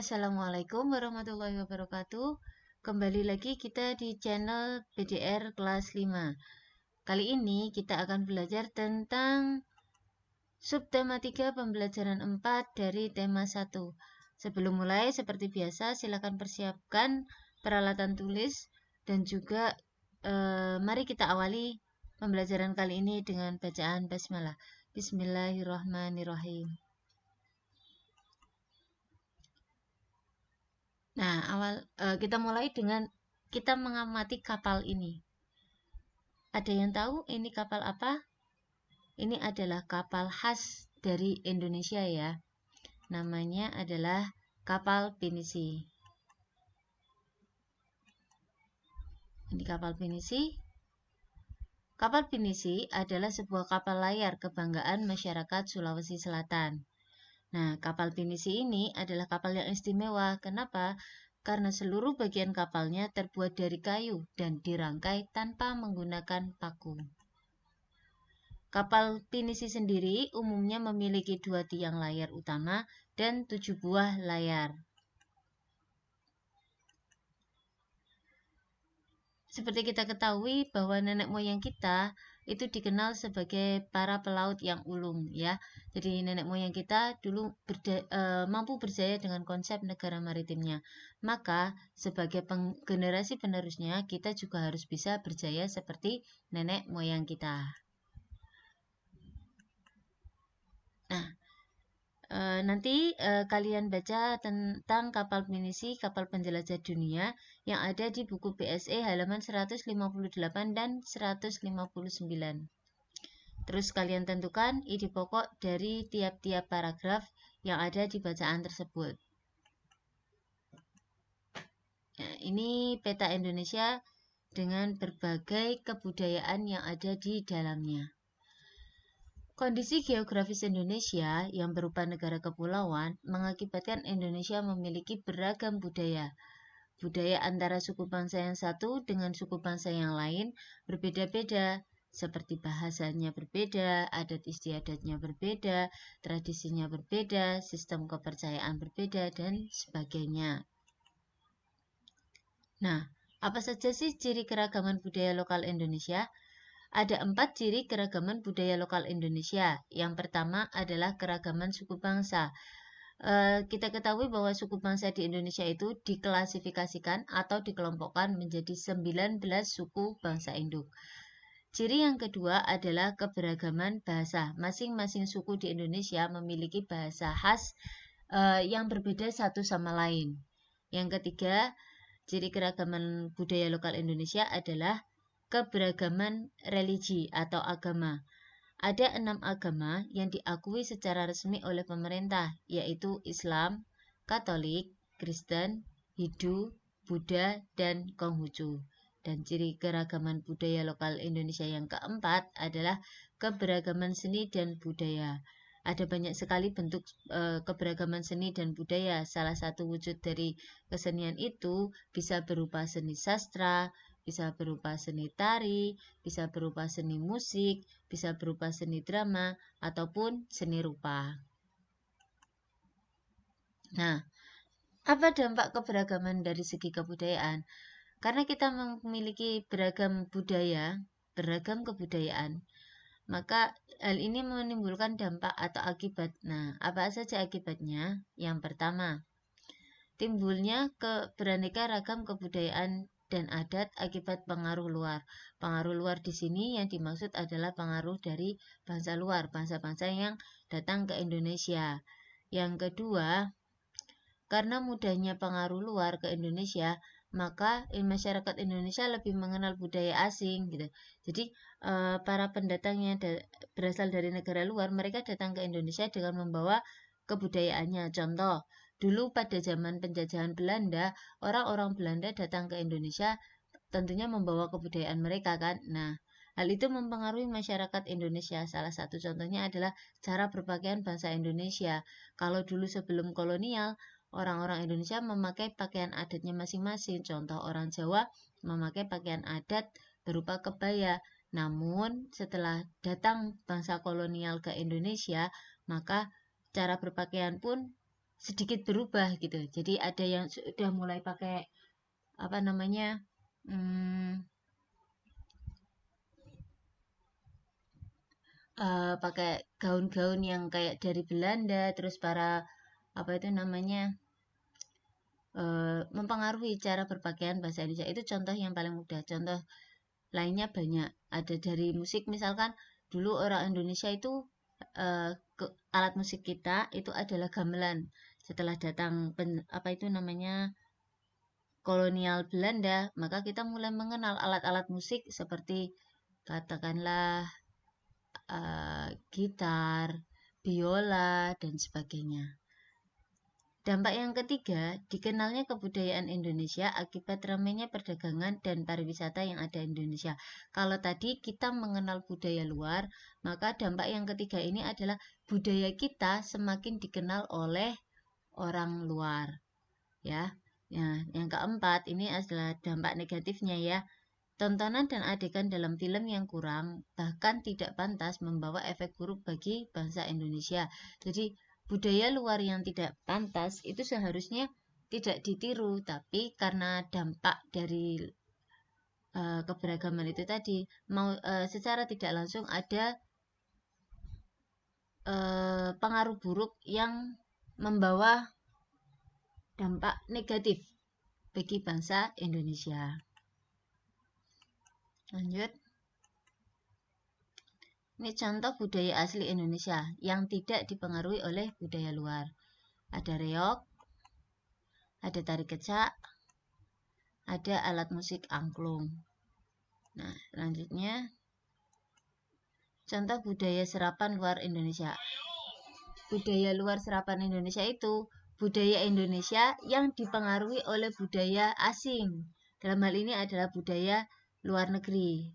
Assalamualaikum warahmatullahi wabarakatuh. Kembali lagi kita di channel PDR kelas 5. Kali ini kita akan belajar tentang subtema 3 pembelajaran 4 dari tema 1. Sebelum mulai, seperti biasa, silakan persiapkan peralatan tulis dan juga mari kita awali pembelajaran kali ini dengan bacaan basmalah. Bismillahirrahmanirrahim. Nah, kita mulai dengan kita mengamati kapal ini. Ada yang tahu ini kapal apa? Ini adalah kapal khas dari Indonesia ya. Namanya adalah kapal pinisi. Ini kapal pinisi. Kapal pinisi adalah sebuah kapal layar kebanggaan masyarakat Sulawesi Selatan. Nah, kapal pinisi ini adalah kapal yang istimewa. Kenapa? Karena seluruh bagian kapalnya terbuat dari kayu dan dirangkai tanpa menggunakan paku. Kapal pinisi sendiri umumnya memiliki 2 tiang layar utama dan 7 buah layar. Seperti kita ketahui bahwa nenek moyang kita itu dikenal sebagai para pelaut yang ulung ya. Jadi nenek moyang kita dulu mampu berjaya dengan konsep negara maritimnya. Maka sebagai generasi penerusnya kita juga harus bisa berjaya seperti nenek moyang kita. Nah, nanti kalian baca tentang kapal pinisi, kapal penjelajah dunia yang ada di buku BSE halaman 158 dan 159. Terus kalian tentukan ide pokok dari tiap-tiap paragraf yang ada di bacaan tersebut. Nah, ini peta Indonesia dengan berbagai kebudayaan yang ada di dalamnya. Kondisi geografis Indonesia yang berupa negara kepulauan mengakibatkan Indonesia memiliki beragam budaya. Budaya antara suku bangsa yang satu dengan suku bangsa yang lain berbeda-beda, seperti bahasanya berbeda, adat istiadatnya berbeda, tradisinya berbeda, sistem kepercayaan berbeda, dan sebagainya. Nah, apa saja sih ciri keragaman budaya lokal Indonesia? Ada 4 ciri keragaman budaya lokal Indonesia. Yang pertama adalah keragaman suku bangsa. Kita ketahui bahwa suku bangsa di Indonesia itu diklasifikasikan atau dikelompokkan menjadi 19 suku bangsa induk. Ciri yang kedua adalah keberagaman bahasa. Masing-masing suku di Indonesia memiliki bahasa khas yang berbeda satu sama lain. Yang ketiga, ciri keragaman budaya lokal Indonesia adalah keberagaman religi atau agama. Ada 6 agama yang diakui secara resmi oleh pemerintah, yaitu Islam, Katolik, Kristen, Hindu, Buddha, dan Konghucu. Dan ciri keragaman budaya lokal Indonesia yang keempat adalah keberagaman seni dan budaya. Ada banyak sekali bentuk keberagaman seni dan budaya. Salah satu wujud dari kesenian itu bisa berupa seni sastra, bisa berupa seni tari, bisa berupa seni musik, bisa berupa seni drama, ataupun seni rupa. Nah, apa dampak keberagaman dari segi kebudayaan? Karena kita memiliki beragam budaya, beragam kebudayaan, maka hal ini menimbulkan dampak atau akibat. Nah, apa saja akibatnya? Yang pertama, timbulnya beraneka ragam kebudayaan dan adat akibat pengaruh luar. Pengaruh luar di sini yang dimaksud adalah pengaruh dari bangsa luar, bangsa-bangsa yang datang ke Indonesia. Yang kedua, karena mudahnya pengaruh luar ke Indonesia, maka masyarakat Indonesia lebih mengenal budaya asing gitu. Jadi para pendatang yang berasal dari negara luar, mereka datang ke Indonesia dengan membawa kebudayaannya. Contoh, dulu pada zaman penjajahan Belanda, orang-orang Belanda datang ke Indonesia tentunya membawa kebudayaan mereka kan. Nah, hal itu mempengaruhi masyarakat Indonesia. Salah satu contohnya adalah cara berpakaian bangsa Indonesia. Kalau dulu sebelum kolonial, orang-orang Indonesia memakai pakaian adatnya masing-masing. Contoh orang Jawa memakai pakaian adat berupa kebaya. Namun setelah datang bangsa kolonial ke Indonesia, maka cara berpakaian pun sedikit berubah gitu. Jadi ada yang sudah mulai pakai apa namanya pakai gaun-gaun yang kayak dari Belanda, terus para apa itu namanya mempengaruhi cara berpakaian bahasa Indonesia. Itu contoh yang paling mudah. Contoh lainnya banyak. Ada dari musik misalkan dulu orang Indonesia itu alat musik kita itu adalah gamelan. Setelah datang apa itu namanya kolonial Belanda, maka kita mulai mengenal alat-alat musik seperti katakanlah gitar, biola, dan sebagainya. Dampak yang ketiga, dikenalnya kebudayaan Indonesia akibat ramainya perdagangan dan pariwisata yang ada di Indonesia. Kalau tadi kita mengenal budaya luar, maka dampak yang ketiga ini adalah budaya kita semakin dikenal oleh orang luar. Ya, yang keempat ini adalah dampak negatifnya ya. Tontonan dan adegan dalam film yang kurang, bahkan tidak pantas membawa efek buruk bagi bangsa Indonesia. Jadi, budaya luar yang tidak pantas itu seharusnya tidak ditiru, tapi karena dampak dari keberagaman itu tadi, secara tidak langsung ada pengaruh buruk yang membawa dampak negatif bagi bangsa Indonesia. Lanjut. Ini contoh budaya asli Indonesia yang tidak dipengaruhi oleh budaya luar. Ada reog, ada tari kecak, ada alat musik angklung. Nah, selanjutnya contoh budaya serapan luar Indonesia. Budaya luar serapan Indonesia itu budaya Indonesia yang dipengaruhi oleh budaya asing. Dalam hal ini adalah budaya luar negeri.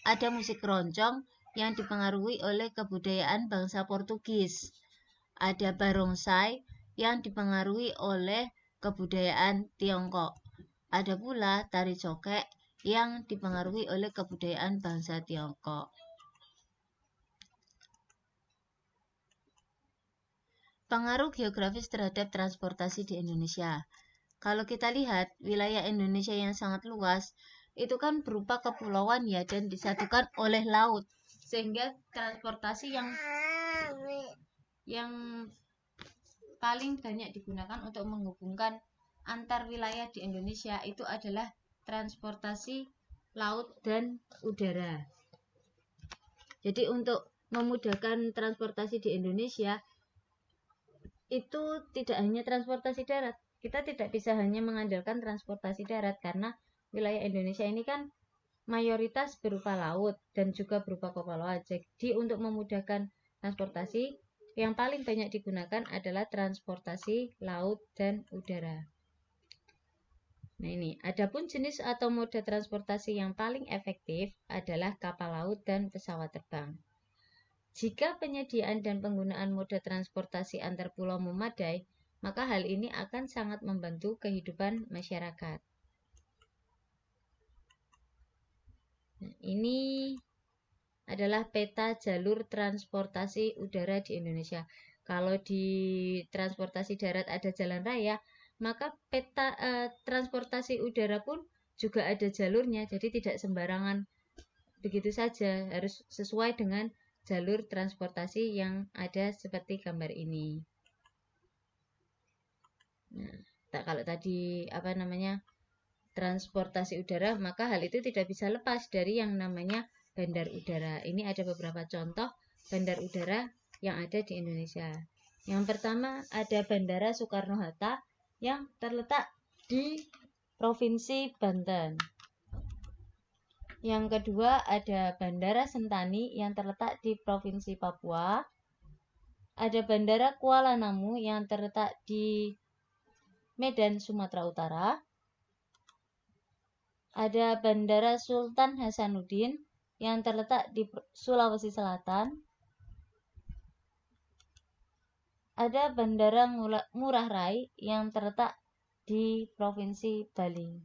Ada musik keroncong yang dipengaruhi oleh kebudayaan bangsa Portugis. Ada barongsai yang dipengaruhi oleh kebudayaan Tiongkok. Ada pula tari cokek yang dipengaruhi oleh kebudayaan bangsa Tiongkok. Pengaruh geografis terhadap transportasi di Indonesia. Kalau kita lihat wilayah Indonesia yang sangat luas, itu kan berupa kepulauan ya dan disatukan oleh laut. Sehingga transportasi yang paling banyak digunakan untuk menghubungkan antar wilayah di Indonesia itu adalah transportasi laut dan udara. Jadi untuk memudahkan transportasi di Indonesia itu tidak hanya transportasi darat. Kita tidak bisa hanya mengandalkan transportasi darat karena wilayah Indonesia ini kan mayoritas berupa laut dan juga berupa kepulauan. Jadi untuk memudahkan transportasi yang paling banyak digunakan adalah transportasi laut dan udara. Nah ini, adapun jenis atau moda transportasi yang paling efektif adalah kapal laut dan pesawat terbang. Jika penyediaan dan penggunaan moda transportasi antar pulau memadai, maka hal ini akan sangat membantu kehidupan masyarakat. Nah, ini adalah peta jalur transportasi udara di Indonesia. Kalau di transportasi darat ada jalan raya, maka peta transportasi udara pun juga ada jalurnya, jadi tidak sembarangan begitu saja, harus sesuai dengan jalur transportasi yang ada seperti gambar ini. Nah, kalau tadi apa namanya transportasi udara, maka hal itu tidak bisa lepas dari yang namanya bandar udara. Ini ada beberapa contoh bandar udara yang ada di Indonesia. Yang pertama ada Bandara Soekarno-Hatta yang terletak di Provinsi Banten. Yang kedua ada Bandara Sentani yang terletak di Provinsi Papua. Ada Bandara Kuala Namu yang terletak di Medan, Sumatera Utara. Ada Bandara Sultan Hasanuddin yang terletak di Sulawesi Selatan. Ada Bandara Ngurah Rai yang terletak di Provinsi Bali.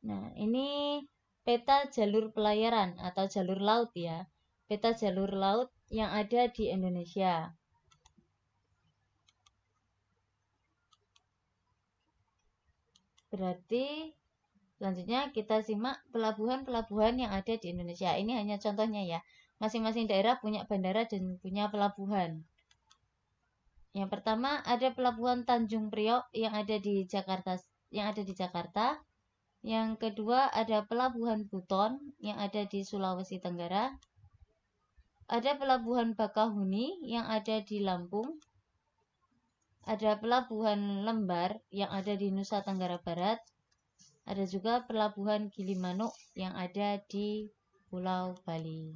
Nah, ini peta jalur pelayaran atau jalur laut ya. Peta jalur laut yang ada di Indonesia. Berarti selanjutnya kita simak pelabuhan-pelabuhan yang ada di Indonesia. Ini hanya contohnya ya. Masing-masing daerah punya bandara dan punya pelabuhan. Yang pertama ada pelabuhan Tanjung Priok yang ada di Jakarta. Yang kedua ada pelabuhan Buton yang ada di Sulawesi Tenggara. Ada pelabuhan Bakahuni yang ada di Lampung. Ada pelabuhan Lembar yang ada di Nusa Tenggara Barat. Ada juga pelabuhan Gilimanuk yang ada di Pulau Bali.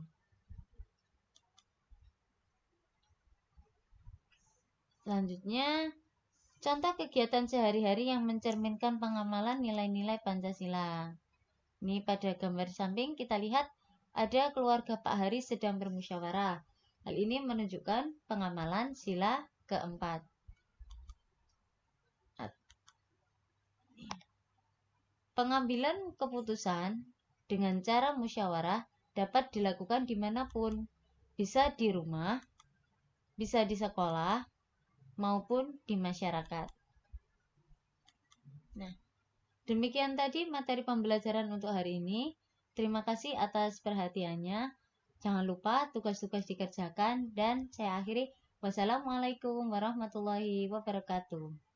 Selanjutnya, contoh kegiatan sehari-hari yang mencerminkan pengamalan nilai-nilai Pancasila. Ini pada gambar samping kita lihat ada keluarga Pak Haris sedang bermusyawarah. Hal ini menunjukkan pengamalan sila keempat. Pengambilan keputusan dengan cara musyawarah dapat dilakukan dimanapun, bisa di rumah, bisa di sekolah, maupun di masyarakat. Nah, demikian tadi materi pembelajaran untuk hari ini. Terima kasih atas perhatiannya. Jangan lupa tugas-tugas dikerjakan dan saya akhiri. Wassalamualaikum warahmatullahi wabarakatuh.